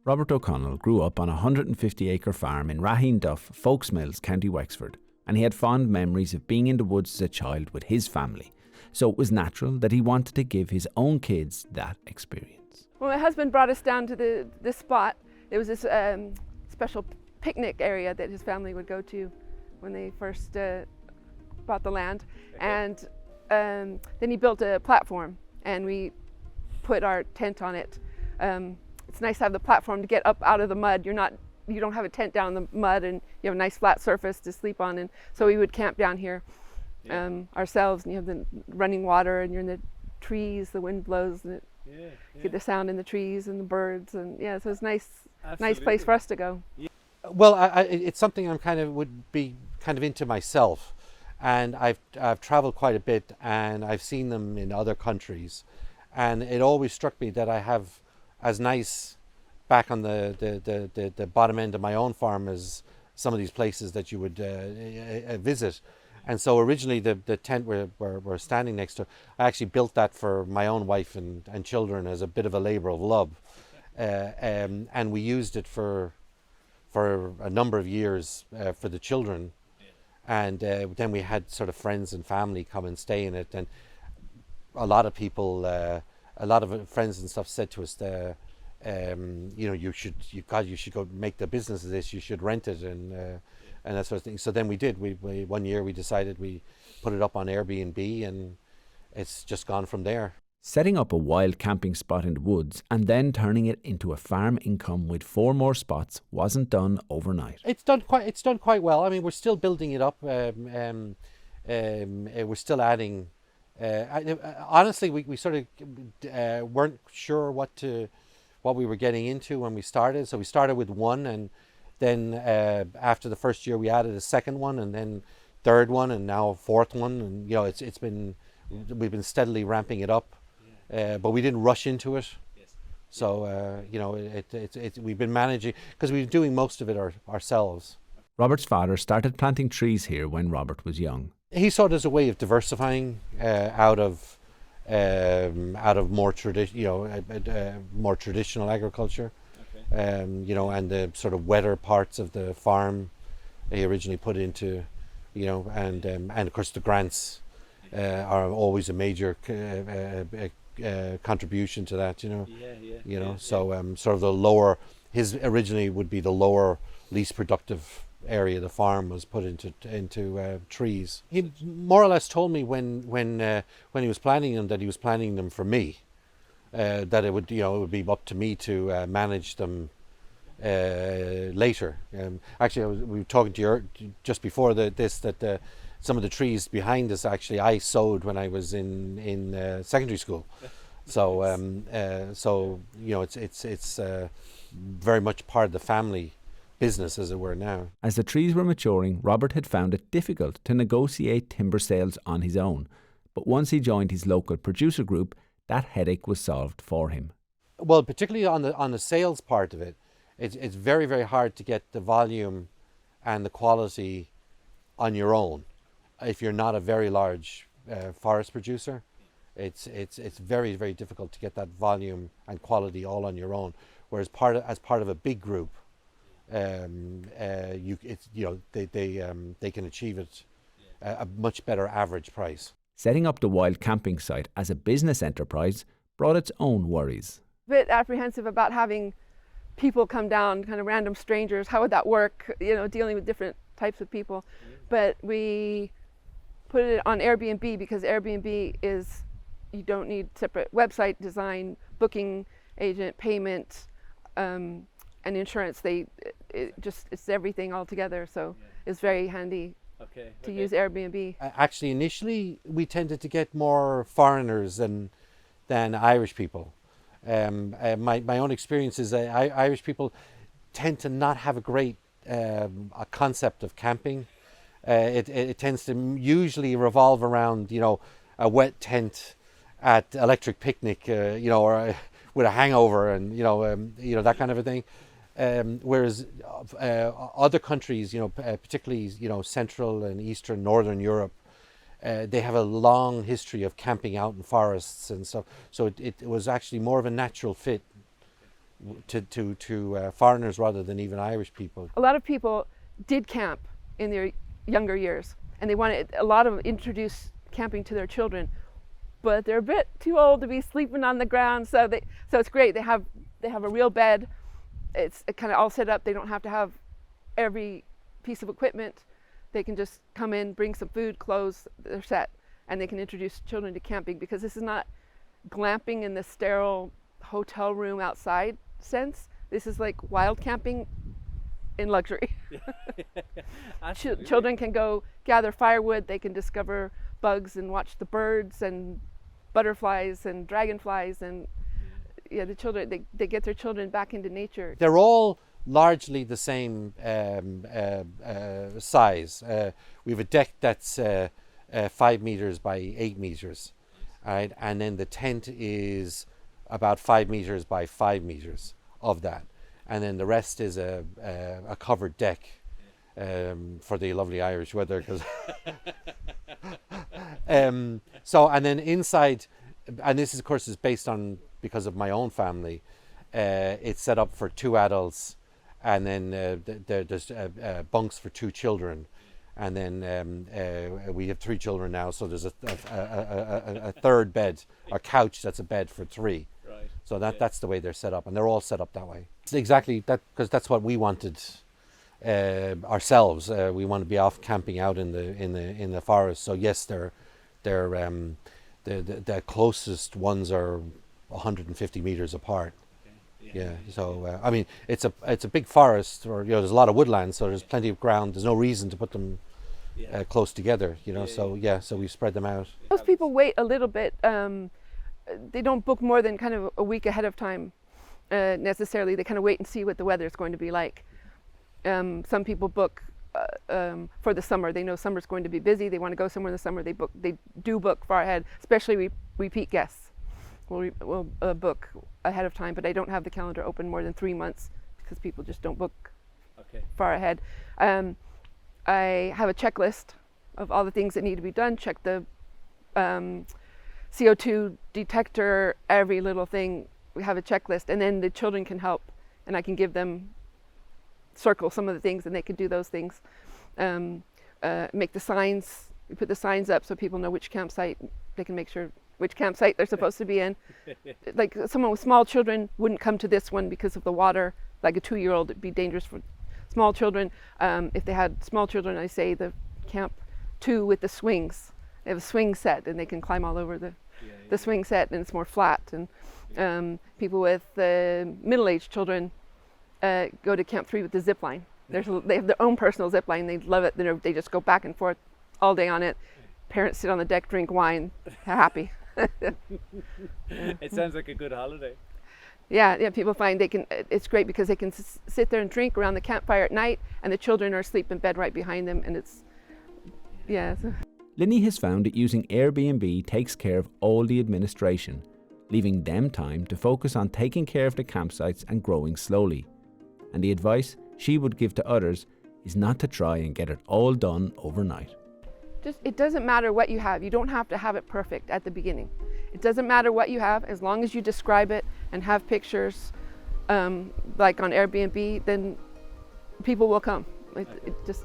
Robert O'Connell grew up on a 150-acre farm in Raheen-Duff, Folksmills, County Wexford, and he had fond memories of being in the woods as a child with his family. So it was natural that he wanted to give his own kids that experience. Well, my husband brought us down to this spot. There was this special picnic area that his family would go to when they first bought the land. And then he built a platform and we put our tent on it. It's nice to have the platform to get up out of the mud. You don't have a tent down in the mud, and you have a nice flat surface to sleep on. And so we would camp down here ourselves, and you have the running water, and you're in the trees. The wind blows, and you get the sound in the trees and the birds, and so it's nice place for us to go. Well, it's something would be kind of into myself, and I've traveled quite a bit, and I've seen them in other countries, and it always struck me that I have as nice back on the bottom end of my own farm as some of these places that you would visit. And so originally the tent we're standing next to, I actually built that for my own wife and children as a bit of a labour of love. And we used it for a number of years for the children. And then we had sort of friends and family come and stay in it. And a lot of people, a lot of friends and stuff said to us, you should go make the business of this. You should rent it and that sort of thing. So then we did. We one year we decided we put it up on Airbnb, and it's just gone from there. Setting up a wild camping spot in the woods and then turning it into a farm income with 4 more spots wasn't done overnight. It's done quite well. I mean, we're still building it up. We're still adding. Honestly, we sort of weren't sure what we were getting into when we started. So we started with 1, and then after the first year we added a second one, and then third one, and now a fourth one. And we've been steadily ramping it up, but we didn't rush into it. So we've been managing, because we've been doing most of it ourselves. Robert's father started planting trees here when Robert was young. He saw it as a way of diversifying out of more more traditional agriculture. And the sort of wetter parts of the farm he originally put into, and of course the grants are always a major contribution to that, So sort of the lower, his originally would be the lower, least productive area of the farm was put into trees. He more or less told me when he was planning them that he was planning them for me. That it would be up to me to manage them later. Actually, we were talking to you just before that some of the trees behind us actually I sowed when I was in secondary school. So it's very much part of the family business, as it were, now. As the trees were maturing, Robert had found it difficult to negotiate timber sales on his own. But once he joined his local producer group, that headache was solved for him. Well, particularly on the sales part of it, it's very, very hard to get the volume and the quality on your own. If you're not a very large forest producer, it's very, very difficult to get that volume and quality all on your own. Whereas as part of a big group, they can achieve it a much better average price. Setting up the wild camping site as a business enterprise brought its own worries. A bit apprehensive about having people come down, kind of random strangers. How would that work? Dealing with different types of people. But we put it on Airbnb because Airbnb is, you don't need separate website design, booking agent, payment, and insurance. It's everything all together. So it's very handy. To use Airbnb. Actually, initially we tended to get more foreigners than Irish people. My own experience is that Irish people tend to not have a great a concept of camping. It tends to usually revolve around a wet tent at Electric Picnic, or with a hangover and that kind of a thing. Whereas other countries, particularly Central and Eastern, Northern Europe, they have a long history of camping out in forests and stuff. So it was actually more of a natural fit, to foreigners rather than even Irish people. A lot of people did camp in their younger years, and they wanted a lot of them introduce camping to their children, but they're a bit too old to be sleeping on the ground. So it's great. They have a real bed. It's kind of all set up. They don't have to have every piece of equipment. They can just come in, bring some food, clothes, they're set, and they can introduce children to camping, because this is not glamping in the sterile hotel room outside sense. This is like wild camping in luxury. Children can go gather firewood. They can discover bugs and watch the birds and butterflies and dragonflies, and the children, they get their children back into nature. They're all largely the same size. We have a deck that's 5 meters by 8 meters, right? And then the tent is about 5 meters by 5 meters of that, and then the rest is a covered deck for the lovely Irish weather. Cause so, and then inside, and this is, of course, is based on, because of my own family, it's set up for 2 adults, and then there's bunks for 2 children, and then we have 3 children now, so there's a third bed, or couch that's a bed for 3. Right. So that's the way they're set up, and they're all set up that way. It's exactly that, because that's what we wanted ourselves. We want to be off camping out in the forest. So yes, the closest ones are 150 meters apart. Yeah. So I mean, it's a big forest, or there's a lot of woodland, so there's plenty of ground. There's no reason to put them close together. So we spread them out. Most people wait a little bit. They don't book more than kind of a week ahead of time necessarily. They kind of wait and see what the weather is going to be like. Some people book for the summer. They know summer's going to be busy. They want to go somewhere in the summer. They do book far ahead, especially repeat guests. We'll book ahead of time, but I don't have the calendar open more than 3 months, because people just don't book far ahead. I have a checklist of all the things that need to be done. Check the CO2 detector, every little thing. We have a checklist, and then the children can help, and I can give them, circle some of the things, and they can do those things. Make the signs. We put the signs up so people know which campsite. They can make sure which campsite they're supposed to be in. Like someone with small children wouldn't come to this one because of the water. Like a 2-year-old, it'd be dangerous for small children. If they had small children, I say the camp 2 with the swings. They have a swing set, and they can climb all over the swing set, and it's more flat. And people with middle-aged children go to camp 3 with the zip line. They have their own personal zip line. They love it. They just go back and forth all day on it. Parents sit on the deck, drink wine, they're happy. It sounds like a good holiday. Yeah. People find it's great because they can sit there and drink around the campfire at night, and the children are asleep in bed right behind them, and it's. Lynnie has found that using Airbnb takes care of all the administration, leaving them time to focus on taking care of the campsites and growing slowly. And the advice she would give to others is not to try and get it all done overnight. It doesn't matter what you have. You don't have to have it perfect at the beginning. It doesn't matter what you have, as long as you describe it and have pictures, like on Airbnb, then people will come. It just.